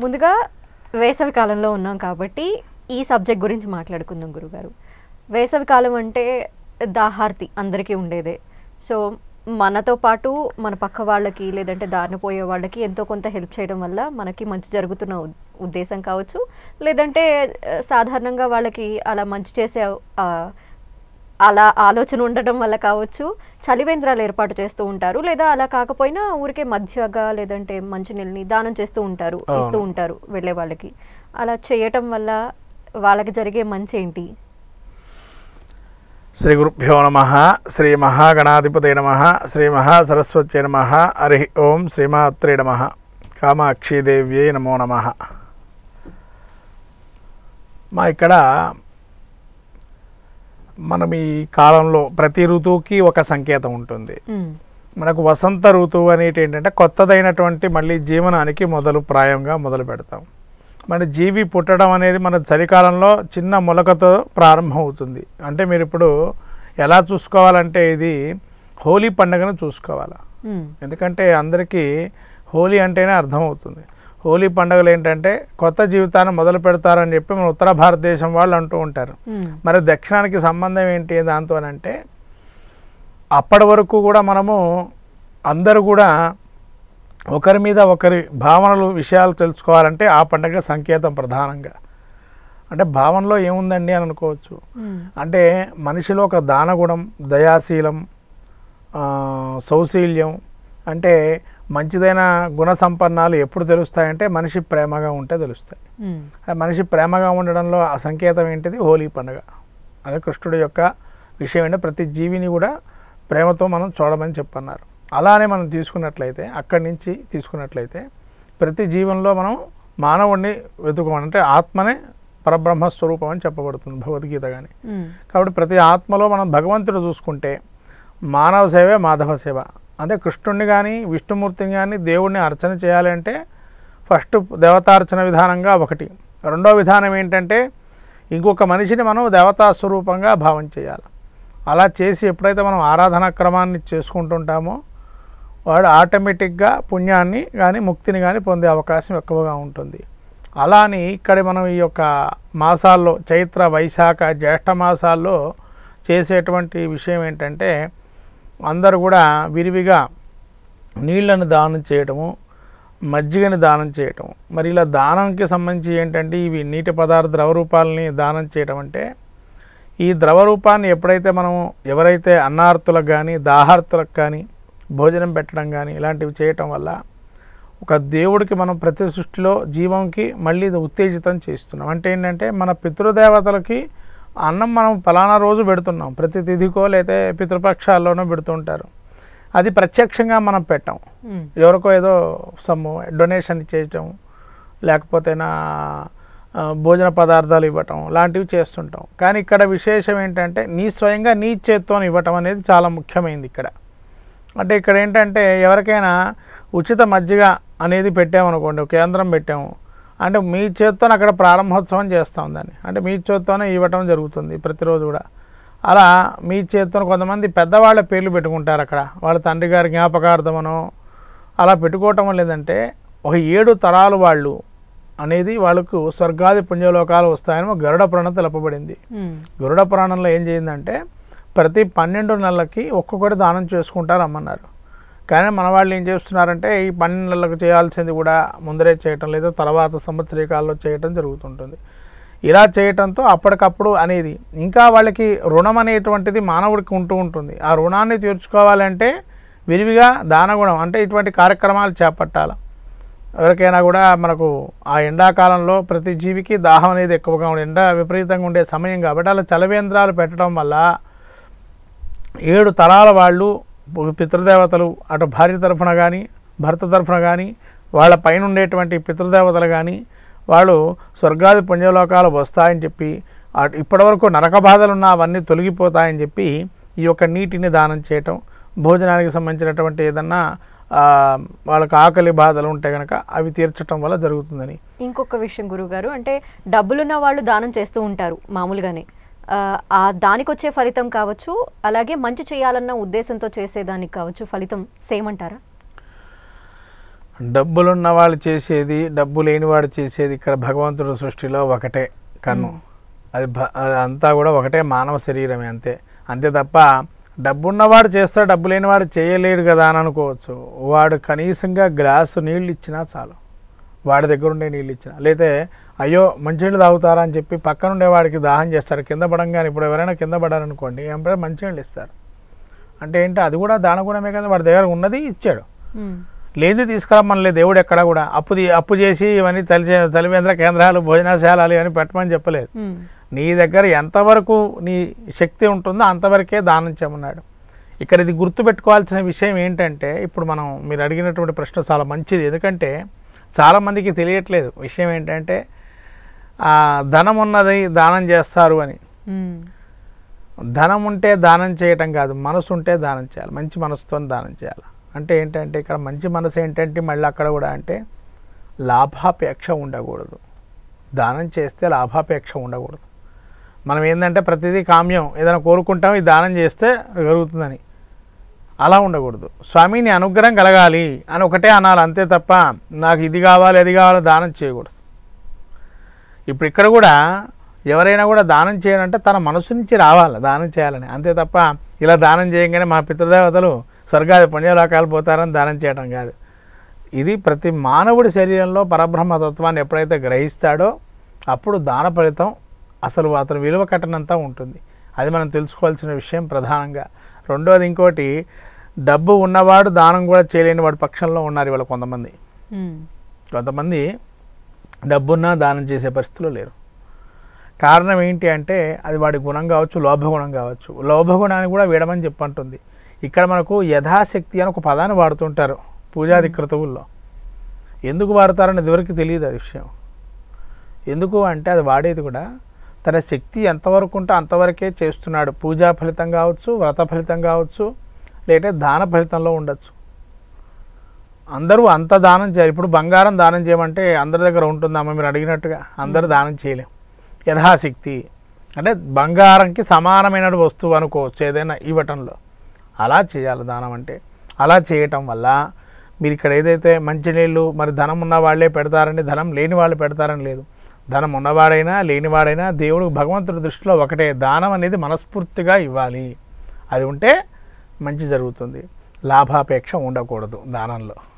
ముందుగా వేసవి కాలంలో ఉన్నాం కాబట్టి ఈ సబ్జెక్ట్ గురించి మాట్లాడుకుందాం గురుగారు. వేసవి కాలం అంటే దాహార్తి అందరికీ ఉండేదే. సో మనతో పాటు మన పక్క వాళ్ళకి లేదంటే దారిన పోయే వాళ్ళకి ఎంతో కొంత హెల్ప్ చేయడం వల్ల మనకి మంచి జరుగుతున్న ఉద్దేశం కావచ్చు, లేదంటే సాధారణంగా వాళ్ళకి అలా మంచి చేసే అలా ఆలోచన ఉండడం వల్ల కావచ్చు, చలివేంద్రాలు ఏర్పాటు చేస్తూ ఉంటారు. లేదా అలా కాకపోయినా ఊరికే మధ్యగా లేదంటే మంచినీళ్ళని దానం చేస్తూ ఉంటారు, ఇస్తూ ఉంటారు వెళ్ళే వాళ్ళకి. అలా చేయటం వల్ల వాళ్ళకి జరిగే మంచి ఏంటి? శ్రీ గురుభ్యో నమః. శ్రీ మహాగణాధిపతే నమః. శ్రీ మహాసరస్వత్యై నమః. హరి ఓం శ్రీమాత్రే నమః. కామాక్షీదేవ్యై నమో నమః. ఇక్కడ మనం ఈ కాలంలో ప్రతి ఋతువుకి ఒక సంకేతం ఉంటుంది. మనకు వసంత ఋతువు అనేది ఏంటంటే కొత్తదైనటువంటి మళ్ళీ జీవనానికి ప్రాయంగా మొదలు పెడతాం. మన జీవి పుట్టడం అనేది మన చలికాలంలో చిన్న మొలకతో ప్రారంభం అవుతుంది. అంటే మీరు ఇప్పుడు ఎలా చూసుకోవాలంటే ఇది హోలీ పండుగను చూసుకోవాలి. ఎందుకంటే అందరికీ హోలీ అంటేనే అర్థమవుతుంది. హోలీ పండుగలు ఏంటంటే కొత్త జీవితాన్ని మొదలు పెడతారని చెప్పి మన ఉత్తర భారతదేశం వాళ్ళు అంటూ ఉంటారు. మరి దక్షిణానికి సంబంధం ఏంటి దాంతో అంటే అప్పటి వరకు కూడా మనము అందరూ కూడా ఒకరి మీద ఒకరి భావనలు విషయాలు తెలుసుకోవాలంటే ఆ పండుగ సంకేతం ప్రధానంగా. అంటే భావనలో ఏముందండి అని అనుకోవచ్చు. అంటే మనిషిలో ఒక దానగుణం, దయాశీలం, సౌశీల్యం, అంటే మంచిదైన గుణ సంపన్నాలు ఎప్పుడు తెలుస్తాయంటే మనిషి ప్రేమగా ఉంటే తెలుస్తాయి. మనిషి ప్రేమగా ఉండడంలో ఆ సంకేతం ఏంటిది? హోలీ పండుగ. అదే కృష్ణుడి యొక్క విషయం ఏంటంటే ప్రతి జీవిని కూడా ప్రేమతో మనం చూడమని చెప్పన్నారు. అలానే మనం తీసుకున్నట్లయితే అక్కడి నుంచి తీసుకున్నట్లయితే ప్రతి జీవనంలో మనం మానవుడిని వెతుకోమంటే ఆత్మనే పరబ్రహ్మస్వరూపం అని చెప్పబడుతుంది భగవద్గీత కానీ. కాబట్టి ప్రతి ఆత్మలో మనం భగవంతుడు చూసుకుంటే మానవ సేవే మాధవ సేవ. అంటే కృష్ణుడిని కానీ విష్ణుమూర్తిని కానీ దేవుడిని అర్చన చేయాలి అంటే ఫస్ట్ దేవతార్చన విధానంగా ఒకటి. రెండో విధానం ఏంటంటే ఇంకొక మనిషిని మనం దేవతా స్వరూపంగా భావం చేయాలి. అలా చేసి ఎప్పుడైతే మనం ఆరాధనా క్రమాన్ని చేసుకుంటుంటామో వాడు ఆటోమేటిక్గా పుణ్యాన్ని కానీ ముక్తిని కానీ పొందే అవకాశం ఎక్కువగా ఉంటుంది. అలాని ఇక్కడ మనం ఈ యొక్క మాసాల్లో చైత్ర, వైశాఖ, జ్యేష్ఠ మాసాల్లో చేసేటువంటి విషయం ఏంటంటే అందరూ కూడా విరివిగా నీళ్లను దానం చేయటము, మజ్జిగని దానం చేయటం. మరి ఇలా దానంకి సంబంధించి ఏంటంటే ఇవి నీటి పదార్థ ద్రవ రూపాలని దానం చేయటం అంటే ఈ ద్రవ రూపాన్ని ఎప్పుడైతే మనం ఎవరైతే అన్నార్తులకు కానీ దాహార్తులకు కానీ భోజనం పెట్టడం కానీ ఇలాంటివి చేయటం వల్ల ఒక దేవుడికి మనం ప్రతి సృష్టిలో జీవంకి మళ్ళీ ఉత్తేజితం చేస్తున్నాం. అంటే ఏంటంటే మన పితృదేవతలకి అన్నం మనం ఫలానా రోజు పెడుతున్నాం, ప్రతి తిథికో లేదా పితృపక్షాల్లోనో పెడుతుంటారు. అది ప్రత్యక్షంగా మనం పెట్టాం, ఎవరికో ఏదో సమ్ డొనేషన్ చేయటం లేకపోతే భోజన పదార్థాలు ఇవ్వటం లాంటివి చేస్తుంటాం. కానీ ఇక్కడ విశేషం ఏంటంటే స్వయంగా నీ చేత్తో ఇవ్వటం అనేది చాలా ముఖ్యమైనది ఇక్కడ. అంటే ఇక్కడ ఏంటంటే ఎవరికైనా ఉచిత మజ్జిగ అనేది పెట్టామనుకోండి, కేంద్రం పెట్టాము అంటే మీ చేత్తోనే అక్కడ ప్రారంభోత్సవం చేస్తాం దాన్ని. అంటే మీ చేత్తోనే ఇవ్వటం జరుగుతుంది ప్రతిరోజు కూడా. అలా మీ చేత్తోనే కొంతమంది పెద్దవాళ్ళ పేర్లు పెట్టుకుంటారు అక్కడ, వాళ్ళ తండ్రి గారి జ్ఞాపకార్థమనో అలా పెట్టుకోవటం లేదంటే ఒక 7 తరాలు వాళ్ళు అనేది వాళ్ళకు స్వర్గాది పుణ్యలోకాలు వస్తాయని గరుడ పురాణం తెలపబడింది. గరుడ పురాణంలో ఏం చేయిందంటే ప్రతి 12 నెలలకి ఒక్కొక్కటి దానం చేసుకుంటారు అమ్మన్నారు. కానీ మన వాళ్ళు ఏం చేస్తున్నారంటే ఈ 12 నెలలకు చేయాల్సింది కూడా ముందరే చేయటం, లేదా తర్వాత సంవత్సరీకాల్లో చేయటం జరుగుతుంటుంది. ఇలా చేయటంతో అప్పటికప్పుడు అనేది ఇంకా వాళ్ళకి రుణం అనేటువంటిది మానవుడికి ఉంటూ ఉంటుంది. ఆ రుణాన్ని తీర్చుకోవాలంటే విరివిగా దానగుణం అంటే ఇటువంటి కార్యక్రమాలు చేపట్టాలి. ఎవరికైనా కూడా మనకు ఆ ఎండాకాలంలో ప్రతి జీవికి దాహం అనేది ఎక్కువగా ఉండే ఎండ విపరీతంగా ఉండే సమయం కాబట్టి అలా చలవేంద్రాలు పెట్టడం వల్ల 7 తరాల వాళ్ళు పితృదేవతలు అటు భార్య తరఫున కానీ భర్త తరఫున కానీ వాళ్ళ పైన ఉండేటువంటి పితృదేవతలు కానీ వాళ్ళు స్వర్గాది పుణ్యలోకాలు వస్తాయని చెప్పి ఇప్పటివరకు నరక బాధలున్న అవన్నీ తొలగిపోతాయని చెప్పి ఈ యొక్క నీటిని దానం చేయటం, భోజనానికి సంబంధించినటువంటి ఏదన్నా వాళ్ళకి ఆకలి బాధలు ఉంటే కనుక అవి తీర్చడం వల్ల జరుగుతుందని. ఇంకొక విషయం గురుగారు, అంటే డబ్బులున్న వాళ్ళు దానం చేస్తూ ఉంటారు మామూలుగానే, దానికి వచ్చే ఫలితం కావచ్చు, అలాగే మంచి చేయాలన్న ఉద్దేశంతో చేసేదానికి కావచ్చు, ఫలితం సేమ్ అంటారా? డబ్బులున్న వాళ్ళు చేసేది, డబ్బు లేనివాడు చేసేది ఇక్కడ భగవంతుడి సృష్టిలో ఒకటే కన్ను. అది అంతా కూడా ఒకటే మానవ శరీరమే, అంతే. అంతే తప్ప డబ్బున్నవాడు చేస్తాడు, డబ్బు లేనివాడు చేయలేడు కదా అని అనుకోవచ్చు. వాడు కనీసంగా గ్లాసు నీళ్ళు ఇచ్చినా చాలు, వాడి దగ్గర ఉండే నీళ్ళు ఇచ్చినా. లేతే అయ్యో మంచినీళ్ళు తాగుతారా అని చెప్పి పక్కనుండే వాడికి దాహం చేస్తారు, కింద పడంగానే. ఇప్పుడు ఎవరైనా కింద పడారనుకోండి, ఏమంటే మంచినీళ్ళు ఇస్తారు. అంటే ఏంటి, అది కూడా దానగుణమే కదా. వాడి దగ్గర ఉన్నది ఇచ్చాడు, లేనిది తీసుకురమ్మనలే దేవుడు ఎక్కడ కూడా. అప్పు చేసి ఇవన్నీ తలివేంద్ర కేంద్రాలు, భోజనశాలలు ఇవన్నీ పెట్టమని చెప్పలేదు. నీ దగ్గర ఎంతవరకు నీ శక్తి ఉంటుందో అంతవరకే దానం చేయమన్నాడు. ఇక్కడ ఇది గుర్తుపెట్టుకోవాల్సిన విషయం ఏంటంటే, ఇప్పుడు మీరు అడిగినటువంటి ప్రశ్న చాలా మంచిది. ఎందుకంటే చాలామందికి తెలియట్లేదు విషయం ఏంటంటే, ధనం ఉన్నది దానం చేస్తారు అని. ధనం ఉంటే దానం చేయటం కాదు, మనసు ఉంటే దానం చేయాలి. మంచి మనసుతో దానం చేయాలి. అంటే ఏంటంటే ఇక్కడ మంచి మనసు ఏంటంటే మళ్ళీ అక్కడ కూడా అంటే లాభాపేక్ష ఉండకూడదు. దానం చేస్తే లాభాపేక్ష ఉండకూడదు. మనం ఏంటంటే ప్రతిదీ కామ్యం, ఏదైనా కోరుకుంటాం ఇది దానం చేస్తే జరుగుతుందని, అలా ఉండకూడదు. స్వామిని అనుగ్రహం కలగాలి అని ఒకటే అనాలి, అంతే తప్ప నాకు ఇది కావాలి అది కావాలి దానం చేయకూడదు. ఇప్పుడు ఇక్కడ కూడా ఎవరైనా కూడా దానం చేయాలంటే తన మనసు నుంచి రావాలి దానం చేయాలని, అంతే తప్ప ఇలా దానం చేయగానే మా పితృదేవతలు స్వర్గాది పుణ్యలోకాలు పోతారని దానం చేయడం కాదు. ఇది ప్రతి మానవుడి శరీరంలో పరబ్రహ్మతత్వాన్ని ఎప్పుడైతే గ్రహిస్తాడో అప్పుడు దాన ఫలితం అసలు అతను విలువ కట్టనంతా ఉంటుంది. అది మనం తెలుసుకోవాల్సిన విషయం ప్రధానంగా. రెండోది ఇంకోటి, డబ్బు ఉన్నవాడు దానం కూడా చేయలేని వాడి పక్షంలో ఉన్నారు ఇవాళ కొంతమంది డబ్బున్నా దానం చేసే పరిస్థితిలో లేరు. కారణం ఏంటి అంటే అది వాడి గుణం కావచ్చు, లోభగుణం కావచ్చు. లోభగుణాన్ని కూడా వీడమని చెప్పంటుంది. ఇక్కడ మనకు యథాశక్తి అని ఒక పదాన్ని వాడుతుంటారు పూజాది క్రతువుల్లో. ఎందుకు వాడతారని ఇదివరకు తెలియదు ఆ విషయం. ఎందుకు అంటే అది వాడేది కూడా తన శక్తి ఎంతవరకు ఉంటే అంతవరకే చేస్తున్నాడు. పూజా ఫలితం కావచ్చు, వ్రత ఫలితం కావచ్చు, లేదంటే దాన ఫలితంలో ఉండొచ్చు. అందరూ అంత దానం చేయాలి. ఇప్పుడు బంగారం దానం చేయమంటే అందరి దగ్గర ఉంటుందమ్మ మీరు అడిగినట్టుగా, అందరూ దానం చేయలేం. యథాశక్తి అంటే బంగారంకి సమానమైన వస్తువు అనుకోవచ్చు ఏదైనా ఇవ్వటంలో, అలా చేయాలి దానం అంటే. అలా చేయటం వల్ల మీరు ఇక్కడ ఏదైతే మంచినీళ్ళు మరి ధనం ఉన్న వాళ్ళే పెడతారని, ధనం లేని వాళ్ళు పెడతారని లేదు. ధనం ఉన్నవాడైనా లేనివాడైనా దేవుడు భగవంతుడి దృష్టిలో ఒకటే. దానం అనేది మనస్ఫూర్తిగా ఇవ్వాలి, అది ఉంటే మంచి జరుగుతుంది. లాభాపేక్ష ఉండకూడదు దానంలో.